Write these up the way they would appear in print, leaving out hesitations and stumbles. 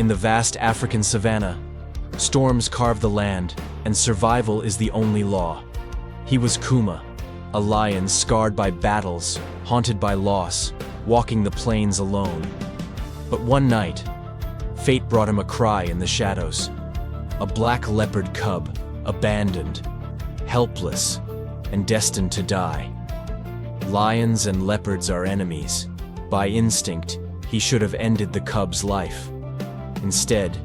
In the vast African savanna, storms carve the land, and survival is the only law. He was Kuma, a lion scarred by battles, haunted by loss, walking the plains alone. But one night, fate brought him a cry in the shadows. A black leopard cub, abandoned, helpless, and destined to die. Lions and leopards are enemies. By instinct, he should have ended the cub's life. Instead,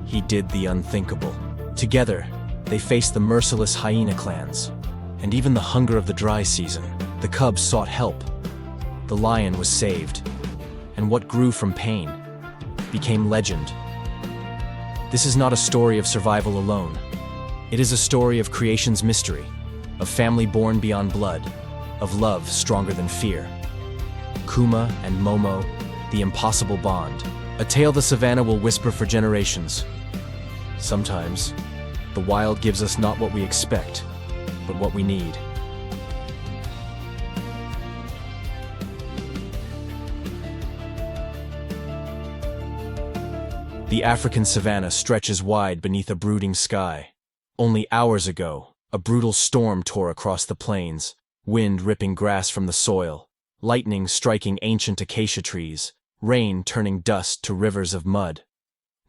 he did the unthinkable. Together, they faced the merciless hyena clans, and even the hunger of the dry season. The cub sought help. The lion was saved, and what grew from pain became legend. This is not a story of survival alone. It is a story of creation's mystery, of family born beyond blood, of love stronger than fear. Kuma and Momo, the impossible bond. A tale the savannah will whisper for generations. Sometimes, the wild gives us not what we expect, but what we need. The African savanna stretches wide beneath a brooding sky. Only hours ago, a brutal storm tore across the plains, wind ripping grass from the soil, lightning striking ancient acacia trees, rain turning dust to rivers of mud.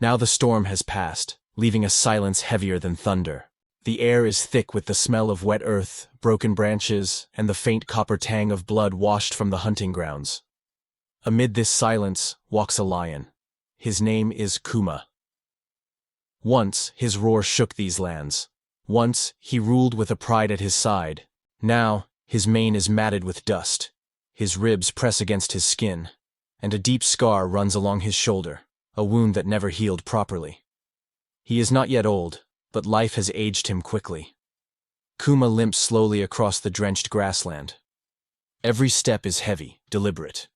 Now the storm has passed, leaving a silence heavier than thunder. The air is thick with the smell of wet earth, broken branches, and the faint copper tang of blood washed from the hunting grounds. Amid this silence walks a lion. His name is Kuma. Once his roar shook these lands. Once he ruled with a pride at his side. Now his mane is matted with dust. His ribs press against his skin, and a deep scar runs along his shoulder, a wound that never healed properly. He is not yet old, but life has aged him quickly. Kuma limps slowly across the drenched grassland. Every step is heavy, deliberate.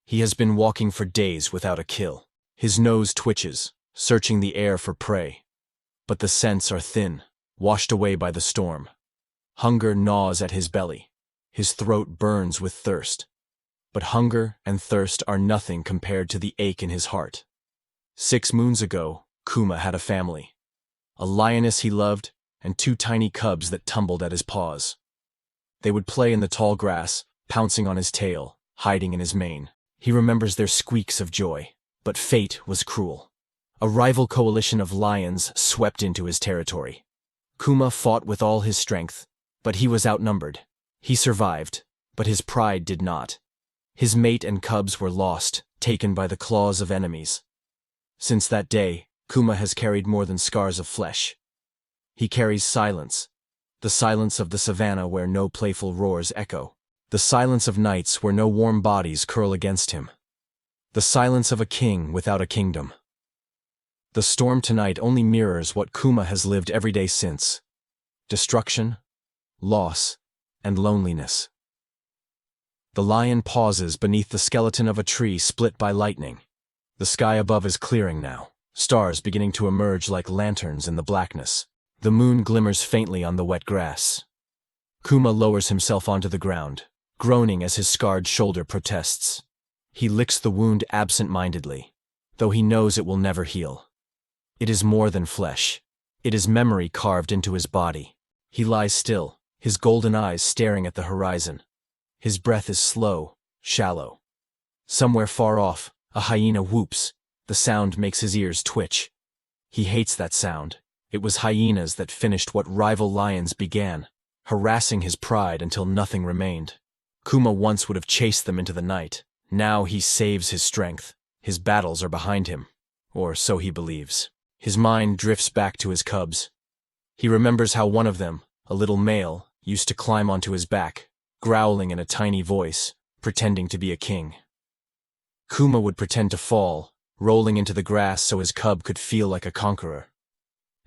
He has been walking for days without a kill. His nose twitches, searching the air for prey. But the scents are thin, washed away by the storm. Hunger gnaws at his belly. His throat burns with thirst. But hunger and thirst are nothing compared to the ache in his heart. 6 moons ago, Kuma had a family. A lioness he loved, and 2 tiny cubs that tumbled at his paws. They would play in the tall grass, pouncing on his tail, hiding in his mane. He remembers their squeaks of joy. But fate was cruel. A rival coalition of lions swept into his territory. Kuma fought with all his strength, but he was outnumbered. He survived, but his pride did not. His mate and cubs were lost, taken by the claws of enemies. Since that day, Kuma has carried more than scars of flesh. He carries silence, the silence of the savannah where no playful roars echo, the silence of nights where no warm bodies curl against him. The silence of a king without a kingdom. The storm tonight only mirrors what Kuma has lived every day since. Destruction, loss, and loneliness. The lion pauses beneath the skeleton of a tree split by lightning. The sky above is clearing now, stars beginning to emerge like lanterns in the blackness. The moon glimmers faintly on the wet grass. Kuma lowers himself onto the ground, groaning as his scarred shoulder protests. He licks the wound absent-mindedly, though he knows it will never heal. It is more than flesh. It is memory carved into his body. He lies still, his golden eyes staring at the horizon. His breath is slow, shallow. Somewhere far off, a hyena whoops. The sound makes his ears twitch. He hates that sound. It was hyenas that finished what rival lions began, harassing his pride until nothing remained. Kuma once would have chased them into the night. Now he saves his strength. His battles are behind him, or so he believes. His mind drifts back to his cubs. He remembers how one of them, a little male, used to climb onto his back, growling in a tiny voice, pretending to be a king. Kuma would pretend to fall, rolling into the grass so his cub could feel like a conqueror.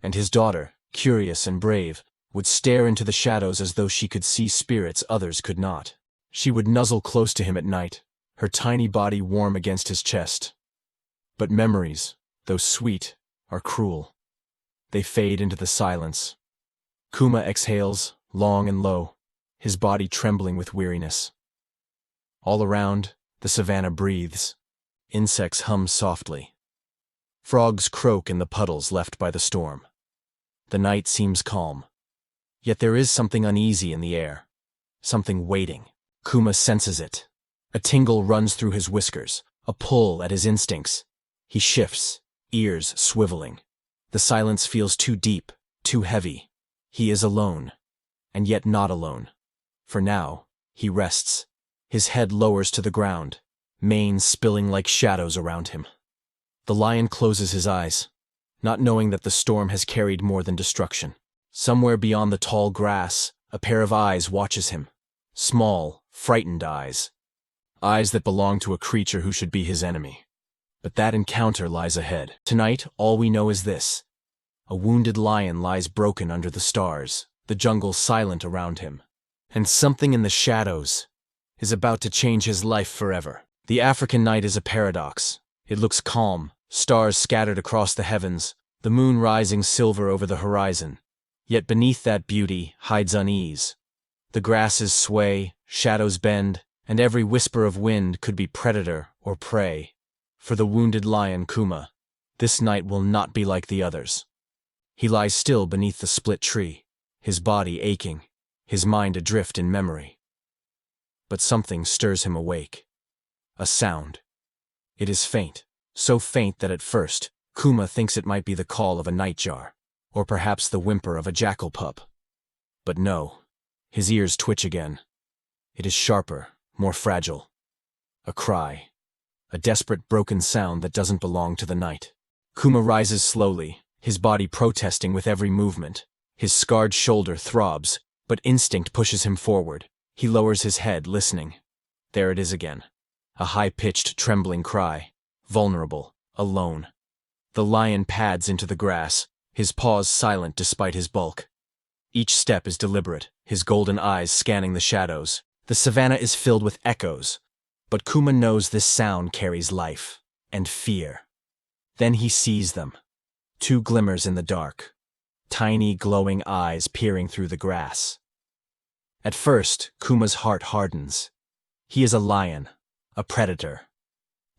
And his daughter, curious and brave, would stare into the shadows as though she could see spirits others could not. She would nuzzle close to him at night, her tiny body warm against his chest. But memories, though sweet, are cruel. They fade into the silence. Kuma exhales, long and low, his body trembling with weariness. All around, the savannah breathes. Insects hum softly. Frogs croak in the puddles left by the storm. The night seems calm. Yet there is something uneasy in the air. Something waiting. Kuma senses it. A tingle runs through his whiskers, a pull at his instincts. He shifts, ears swiveling. The silence feels too deep, too heavy. He is alone, and yet not alone. For now, he rests. His head lowers to the ground, mane spilling like shadows around him. The lion closes his eyes, not knowing that the storm has carried more than destruction. Somewhere beyond the tall grass, a pair of eyes watches him. Small, frightened eyes. Eyes that belong to a creature who should be his enemy. But that encounter lies ahead. Tonight, all we know is this. A wounded lion lies broken under the stars, the jungle silent around him. And something in the shadows is about to change his life forever. The African night is a paradox. It looks calm, stars scattered across the heavens, the moon rising silver over the horizon. Yet beneath that beauty hides unease. The grasses sway, shadows bend, and every whisper of wind could be predator or prey. For the wounded lion Kuma, this night will not be like the others. He lies still beneath the split tree, his body aching, his mind adrift in memory. But something stirs him awake. A sound. It is faint, so faint that at first, Kuma thinks it might be the call of a nightjar, or perhaps the whimper of a jackal pup. But no, his ears twitch again. It is sharper, more fragile. A cry. A desperate broken sound that doesn't belong to the night. Kuma rises slowly, his body protesting with every movement. His scarred shoulder throbs, but instinct pushes him forward. He lowers his head, listening. There it is again. A high-pitched, trembling cry. Vulnerable, alone. The lion pads into the grass, his paws silent despite his bulk. Each step is deliberate, his golden eyes scanning the shadows. The savanna is filled with echoes, but Kuma knows this sound carries life and fear. Then he sees them. Two glimmers in the dark. Tiny, glowing eyes peering through the grass. At first, Kuma's heart hardens. He is a lion, a predator.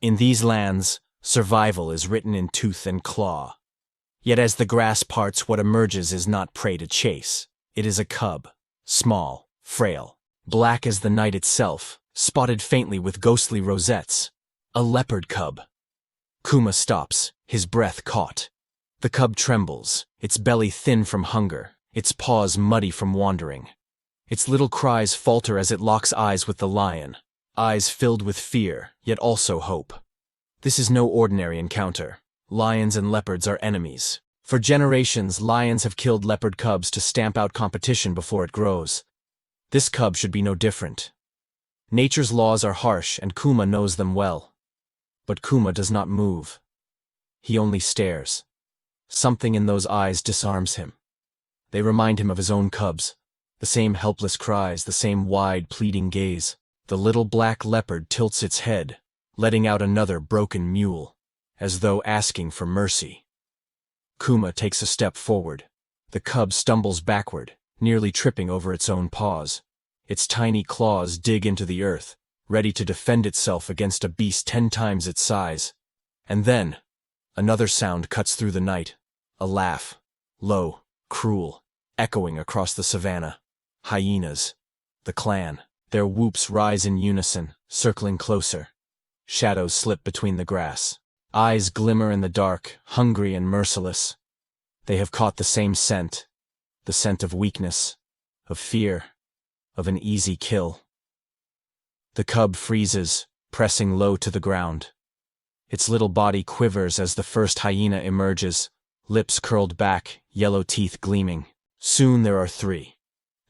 In these lands, survival is written in tooth and claw. Yet as the grass parts, what emerges is not prey to chase. It is a cub, small, frail, black as the night itself, spotted faintly with ghostly rosettes. A leopard cub. Kuma stops, his breath caught. The cub trembles, its belly thin from hunger, its paws muddy from wandering. Its little cries falter as it locks eyes with the lion, eyes filled with fear, yet also hope. This is no ordinary encounter. Lions and leopards are enemies. For generations, lions have killed leopard cubs to stamp out competition before it grows. This cub should be no different. Nature's laws are harsh, and Kuma knows them well. But Kuma does not move. He only stares. Something in those eyes disarms him. They remind him of his own cubs. The same helpless cries, the same wide, pleading gaze. The little black leopard tilts its head, letting out another broken mewl, as though asking for mercy. Kuma takes a step forward. The cub stumbles backward, nearly tripping over its own paws. Its tiny claws dig into the earth, ready to defend itself against a beast 10 times its size. And then, another sound cuts through the night. A laugh, low, cruel, echoing across the savanna. Hyenas. The clan. Their whoops rise in unison, circling closer. Shadows slip between the grass. Eyes glimmer in the dark, hungry and merciless. They have caught the same scent. The scent of weakness, of fear, of an easy kill. The cub freezes, pressing low to the ground. Its little body quivers as the first hyena emerges, lips curled back, yellow teeth gleaming. Soon there are 3.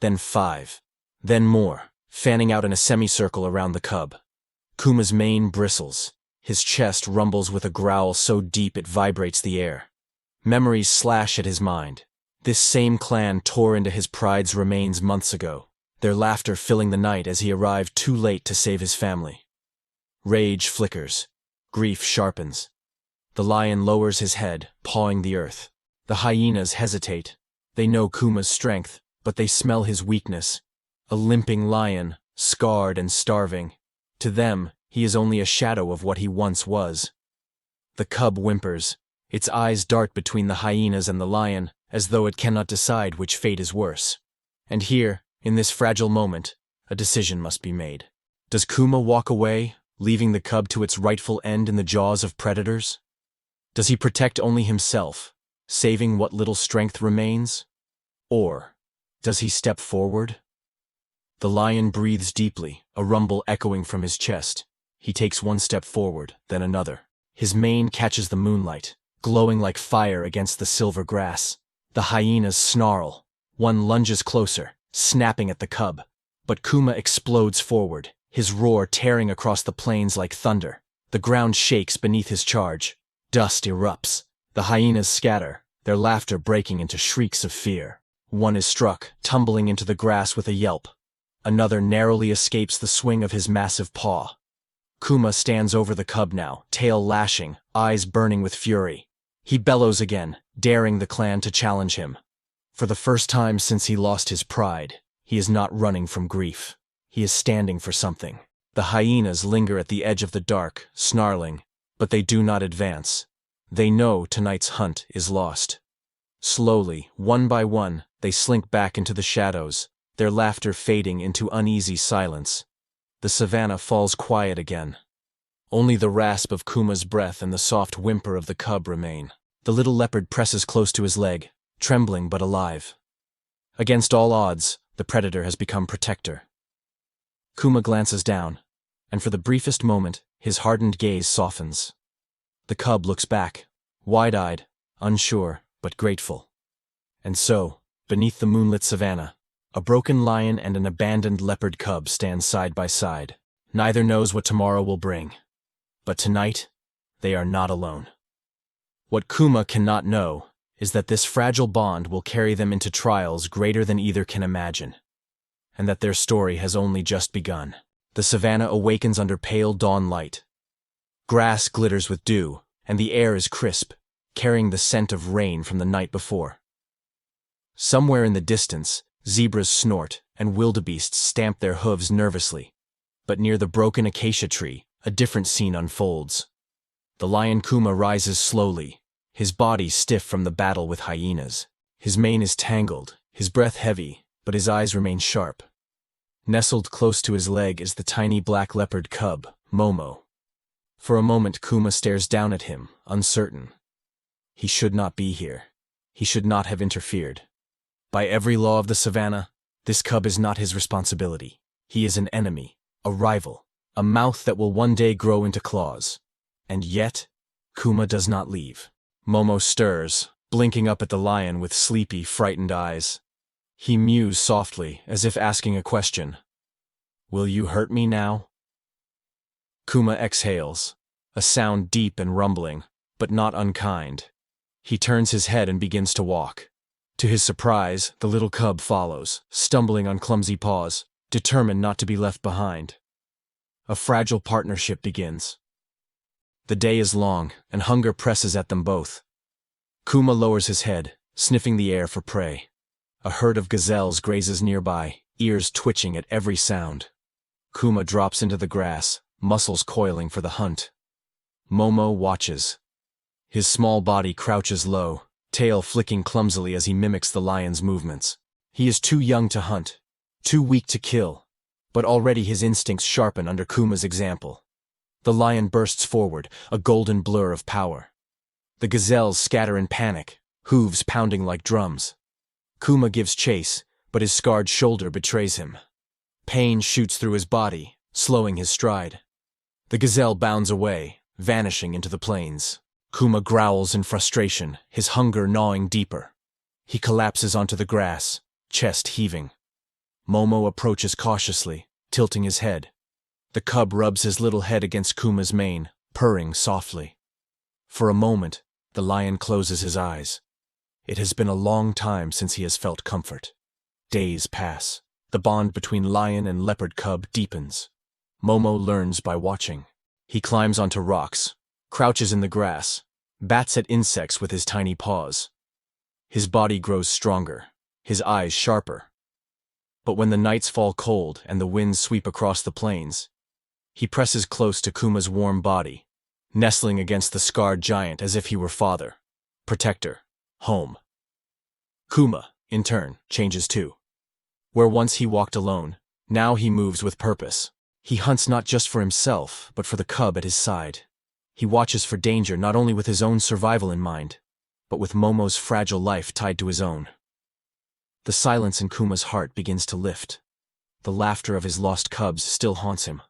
Then 5. Then more, fanning out in a semicircle around the cub. Kuma's mane bristles. His chest rumbles with a growl so deep it vibrates the air. Memories slash at his mind. This same clan tore into his pride's remains months ago, their laughter filling the night as he arrived too late to save his family. Rage flickers. Grief sharpens. The lion lowers his head, pawing the earth. The hyenas hesitate. They know Kuma's strength, but they smell his weakness. A limping lion, scarred and starving. To them, he is only a shadow of what he once was. The cub whimpers, Its eyes dart between the hyenas and the lion, as though it cannot decide which fate is worse. And here, in this fragile moment, a decision must be made. Does Kuma walk away, leaving the cub to its rightful end in the jaws of predators? Does he protect only himself, saving what little strength remains? Or does he step forward? The lion breathes deeply, a rumble echoing from his chest. He takes one step forward, then another. His mane catches the moonlight, glowing like fire against the silver grass. The hyenas snarl. One lunges closer, snapping at the cub. But Kuma explodes forward, his roar tearing across the plains like thunder. The ground shakes beneath his charge. Dust erupts. The hyenas scatter, their laughter breaking into shrieks of fear. One is struck, tumbling into the grass with a yelp. Another narrowly escapes the swing of his massive paw. Kuma stands over the cub now, tail lashing, eyes burning with fury. He bellows again, daring the clan to challenge him. For the first time since he lost his pride, he is not running from grief. He is standing for something. The hyenas linger at the edge of the dark, snarling, but they do not advance. They know tonight's hunt is lost. Slowly, one by one, they slink back into the shadows, their laughter fading into uneasy silence. The savanna falls quiet again. Only the rasp of Kuma's breath and the soft whimper of the cub remain. The little leopard presses close to his leg, trembling but alive. Against all odds, the predator has become protector. Kuma glances down, and for the briefest moment, his hardened gaze softens. The cub looks back, wide-eyed, unsure, but grateful. And so, beneath the moonlit savanna, a broken lion and an abandoned leopard cub stand side by side. Neither knows what tomorrow will bring. But tonight, they are not alone. What Kuma cannot know is that this fragile bond will carry them into trials greater than either can imagine, and that their story has only just begun. The savanna awakens under pale dawn light. Grass glitters with dew, and the air is crisp, carrying the scent of rain from the night before. Somewhere in the distance, zebras snort and wildebeests stamp their hooves nervously. But near the broken acacia tree, a different scene unfolds. The lion Kuma rises slowly, his body stiff from the battle with hyenas. His mane is tangled, his breath heavy, but his eyes remain sharp. Nestled close to his leg is the tiny black leopard cub, Momo. For a moment Kuma stares down at him, uncertain. He should not be here. He should not have interfered. By every law of the savanna, this cub is not his responsibility. He is an enemy, a rival, a mouth that will one day grow into claws. And yet, Kuma does not leave. Momo stirs, blinking up at the lion with sleepy, frightened eyes. He mews softly, as if asking a question. Will you hurt me now? Kuma exhales, a sound deep and rumbling, but not unkind. He turns his head and begins to walk. To his surprise, the little cub follows, stumbling on clumsy paws, determined not to be left behind. A fragile partnership begins. The day is long, and hunger presses at them both. Kuma lowers his head, sniffing the air for prey. A herd of gazelles grazes nearby, ears twitching at every sound. Kuma drops into the grass, muscles coiling for the hunt. Momo watches. His small body crouches low, tail flicking clumsily as he mimics the lion's movements. He is too young to hunt, too weak to kill, but already his instincts sharpen under Kuma's example. The lion bursts forward, a golden blur of power. The gazelles scatter in panic, hooves pounding like drums. Kuma gives chase, but his scarred shoulder betrays him. Pain shoots through his body, slowing his stride. The gazelle bounds away, vanishing into the plains. Kuma growls in frustration, his hunger gnawing deeper. He collapses onto the grass, chest heaving. Momo approaches cautiously, tilting his head. The cub rubs his little head against Kuma's mane, purring softly. For a moment, the lion closes his eyes. It has been a long time since he has felt comfort. Days pass. The bond between lion and leopard cub deepens. Momo learns by watching. He climbs onto rocks, crouches in the grass, bats at insects with his tiny paws. His body grows stronger, his eyes sharper. But when the nights fall cold and the winds sweep across the plains, he presses close to Kuma's warm body, nestling against the scarred giant as if he were father. Protector. Home. Kuma, in turn, changes too. Where once he walked alone, now he moves with purpose. He hunts not just for himself, but for the cub at his side. He watches for danger not only with his own survival in mind, but with Momo's fragile life tied to his own. The silence in Kuma's heart begins to lift. The laughter of his lost cubs still haunts him,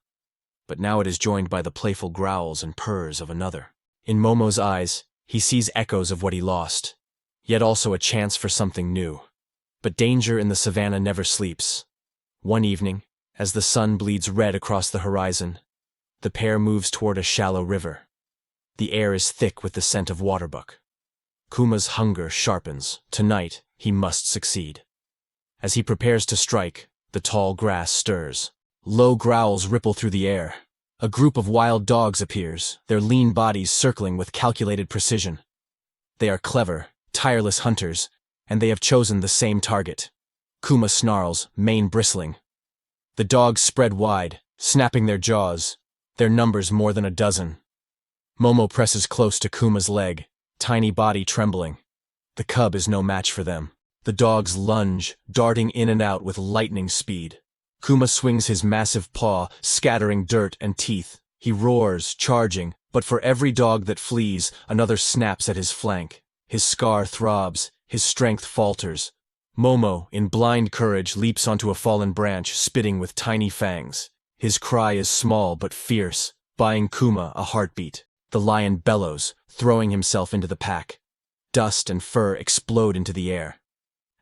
but now it is joined by the playful growls and purrs of another. In Momo's eyes, he sees echoes of what he lost, yet also a chance for something new. But danger in the savannah never sleeps. One evening, as the sun bleeds red across the horizon, the pair moves toward a shallow river. The air is thick with the scent of waterbuck. Kuma's hunger sharpens. Tonight, he must succeed. As he prepares to strike, the tall grass stirs. Low growls ripple through the air. A group of wild dogs appears, their lean bodies circling with calculated precision. They are clever, tireless hunters, and they have chosen the same target. Kuma snarls, mane bristling. The dogs spread wide, snapping their jaws, their numbers more than a dozen. Momo presses close to Kuma's leg, tiny body trembling. The cub is no match for them. The dogs lunge, darting in and out with lightning speed. Kuma swings his massive paw, scattering dirt and teeth. He roars, charging, but for every dog that flees, another snaps at his flank. His scar throbs, his strength falters. Momo, in blind courage, leaps onto a fallen branch, spitting with tiny fangs. His cry is small but fierce, buying Kuma a heartbeat. The lion bellows, throwing himself into the pack. Dust and fur explode into the air.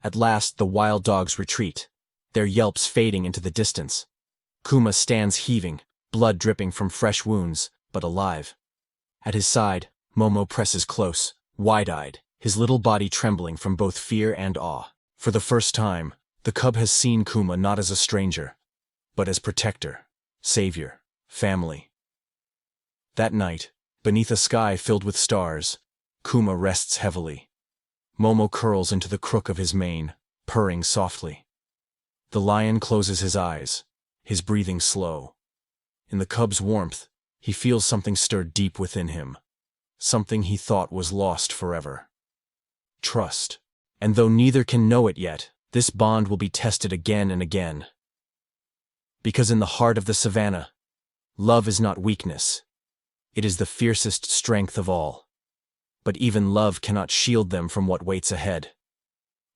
At last, the wild dogs retreat, their yelps fading into the distance. Kuma stands heaving, blood dripping from fresh wounds, but alive. At his side, Momo presses close, wide-eyed, his little body trembling from both fear and awe. For the first time, the cub has seen Kuma not as a stranger, but as protector, savior, family. That night, beneath a sky filled with stars, Kuma rests heavily. Momo curls into the crook of his mane, purring softly. The lion closes his eyes, his breathing slow. In the cub's warmth, he feels something stir deep within him, something he thought was lost forever. Trust. And though neither can know it yet, this bond will be tested again and again. Because in the heart of the savannah, love is not weakness. It is the fiercest strength of all. But even love cannot shield them from what waits ahead.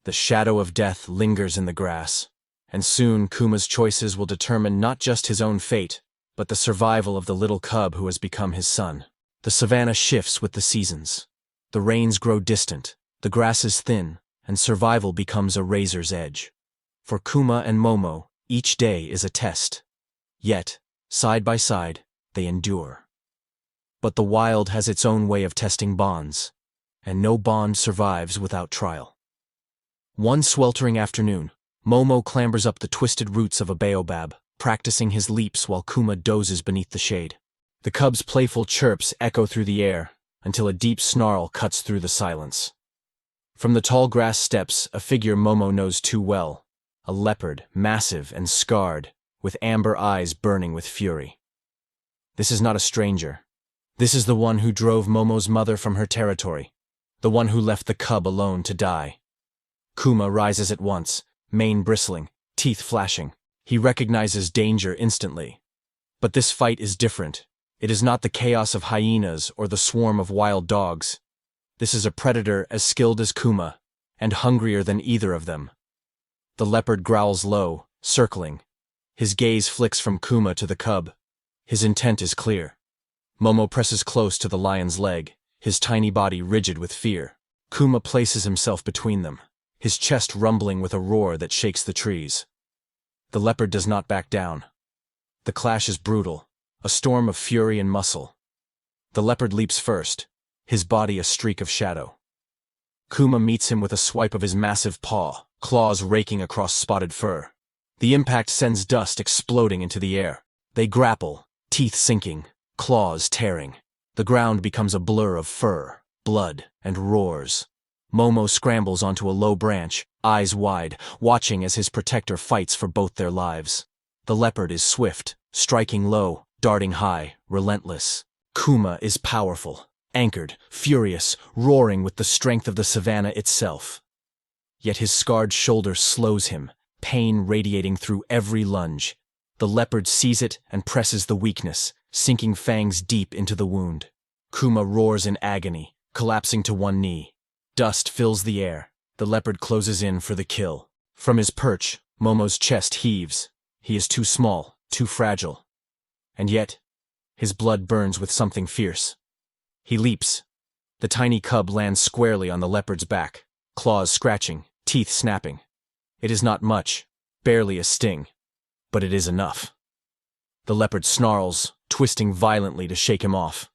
The shadow of death lingers in the grass, and soon Kuma's choices will determine not just his own fate, but the survival of the little cub who has become his son. The savannah shifts with the seasons. The rains grow distant, the grass is thin, and survival becomes a razor's edge. For Kuma and Momo, each day is a test. Yet, side by side, they endure. But the wild has its own way of testing bonds, and no bond survives without trial. One sweltering afternoon, Momo clambers up the twisted roots of a baobab, practicing his leaps while Kuma dozes beneath the shade. The cub's playful chirps echo through the air, until a deep snarl cuts through the silence. From the tall grass steps, a figure Momo knows too well, a leopard, massive and scarred, with amber eyes burning with fury. This is not a stranger. This is the one who drove Momo's mother from her territory, the one who left the cub alone to die. Kuma rises at once, mane bristling, teeth flashing. He recognizes danger instantly. But this fight is different. It is not the chaos of hyenas or the swarm of wild dogs. This is a predator as skilled as Kuma, and hungrier than either of them. The leopard growls low, circling. His gaze flicks from Kuma to the cub. His intent is clear. Momo presses close to the lion's leg, his tiny body rigid with fear. Kuma places himself between them, his chest rumbling with a roar that shakes the trees. The leopard does not back down. The clash is brutal, a storm of fury and muscle. The leopard leaps first, his body a streak of shadow. Kuma meets him with a swipe of his massive paw, claws raking across spotted fur. The impact sends dust exploding into the air. They grapple, teeth sinking, claws tearing. The ground becomes a blur of fur, blood, and roars. Momo scrambles onto a low branch, eyes wide, watching as his protector fights for both their lives. The leopard is swift, striking low, darting high, relentless. Kuma is powerful, anchored, furious, roaring with the strength of the savanna itself. Yet his scarred shoulder slows him, pain radiating through every lunge. The leopard sees it and presses the weakness, sinking fangs deep into the wound. Kuma roars in agony, collapsing to one knee. Dust fills the air. The leopard closes in for the kill. From his perch, Momo's chest heaves. He is too small, too fragile. And yet, his blood burns with something fierce. He leaps. The tiny cub lands squarely on the leopard's back, claws scratching, teeth snapping. It is not much, barely a sting, but it is enough. The leopard snarls, twisting violently to shake him off.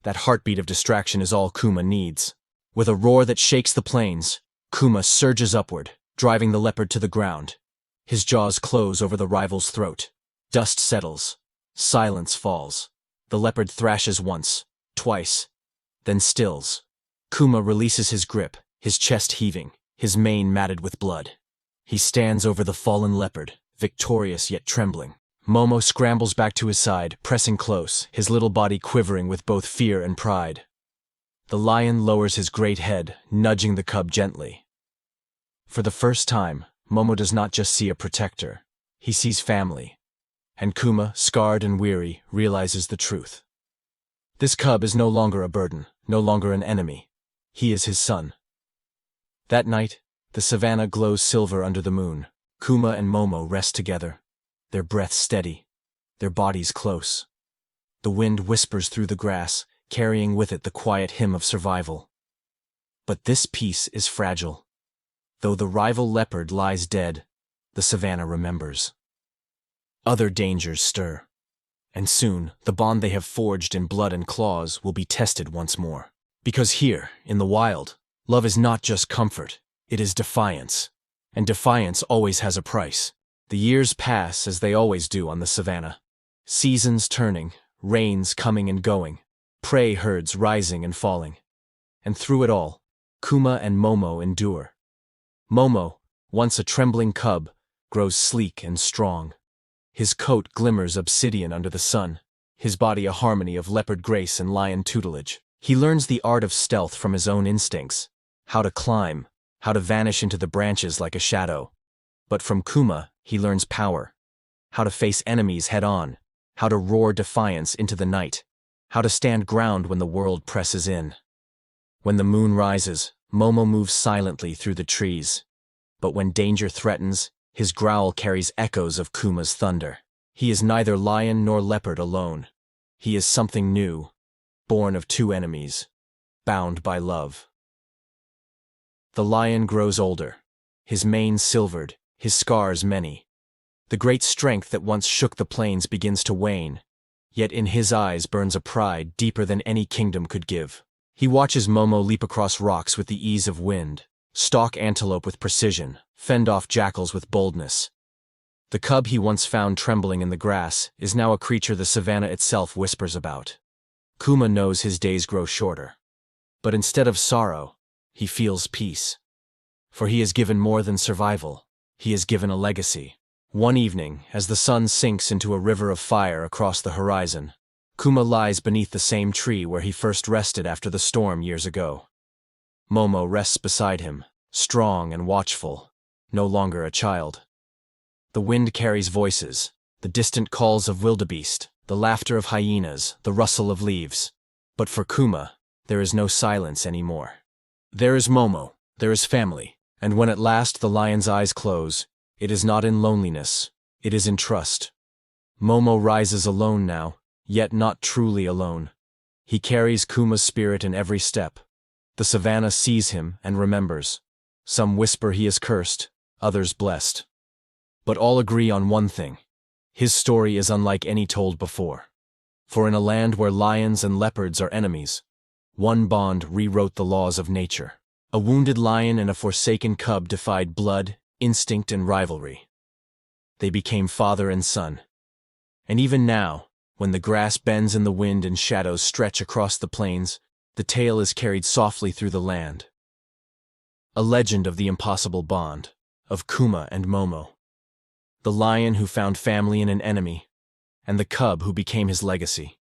That heartbeat of distraction is all Kuma needs. With a roar that shakes the plains, Kuma surges upward, driving the leopard to the ground. His jaws close over the rival's throat. Dust settles. Silence falls. The leopard thrashes once, twice, then stills. Kuma releases his grip, his chest heaving, his mane matted with blood. He stands over the fallen leopard, victorious yet trembling. Momo scrambles back to his side, pressing close, his little body quivering with both fear and pride. The lion lowers his great head, nudging the cub gently. For the first time, Momo does not just see a protector. He sees family. And Kuma, scarred and weary, realizes the truth. This cub is no longer a burden, no longer an enemy. He is his son. That night, the savanna glows silver under the moon. Kuma and Momo rest together, their breaths steady, their bodies close. The wind whispers through the grass, carrying with it the quiet hymn of survival. But this peace is fragile. Though the rival leopard lies dead, the savanna remembers. Other dangers stir, and soon the bond they have forged in blood and claws will be tested once more. Because here, in the wild, love is not just comfort, it is defiance. And defiance always has a price. The years pass as they always do on the savanna. Seasons turning, rains coming and going, prey herds rising and falling. And through it all, Kuma and Momo endure. Momo, once a trembling cub, grows sleek and strong. His coat glimmers obsidian under the sun, his body a harmony of leopard grace and lion tutelage. He learns the art of stealth from his own instincts, how to climb, how to vanish into the branches like a shadow. But from Kuma, he learns power, how to face enemies head-on, how to roar defiance into the night, how to stand ground when the world presses in. When the moon rises, Momo moves silently through the trees. But when danger threatens, his growl carries echoes of Kuma's thunder. He is neither lion nor leopard alone. He is something new, born of two enemies, bound by love. The lion grows older, his mane silvered, his scars many. The great strength that once shook the plains begins to wane, yet in his eyes burns a pride deeper than any kingdom could give. He watches Momo leap across rocks with the ease of wind, stalk antelope with precision, fend off jackals with boldness. The cub he once found trembling in the grass is now a creature the savanna itself whispers about. Kuma knows his days grow shorter. But instead of sorrow, he feels peace. For he has given more than survival. He has given a legacy. One evening, as the sun sinks into a river of fire across the horizon, Kuma lies beneath the same tree where he first rested after the storm years ago. Momo rests beside him, strong and watchful, no longer a child. The wind carries voices, the distant calls of wildebeest, the laughter of hyenas, the rustle of leaves. But for Kuma, there is no silence anymore. There is Momo, there is family, and when at last the lion's eyes close, it is not in loneliness, it is in trust. Momo rises alone now, yet not truly alone. He carries Kuma's spirit in every step. The savanna sees him and remembers. Some whisper he is cursed, others blessed. But all agree on one thing. His story is unlike any told before. For in a land where lions and leopards are enemies, one bond rewrote the laws of nature. A wounded lion and a forsaken cub defied blood, instinct, and rivalry. They became father and son. And even now, when the grass bends in the wind and shadows stretch across the plains, the tale is carried softly through the land. A legend of the impossible bond, of Kuma and Momo. The lion who found family in an enemy, and the cub who became his legacy.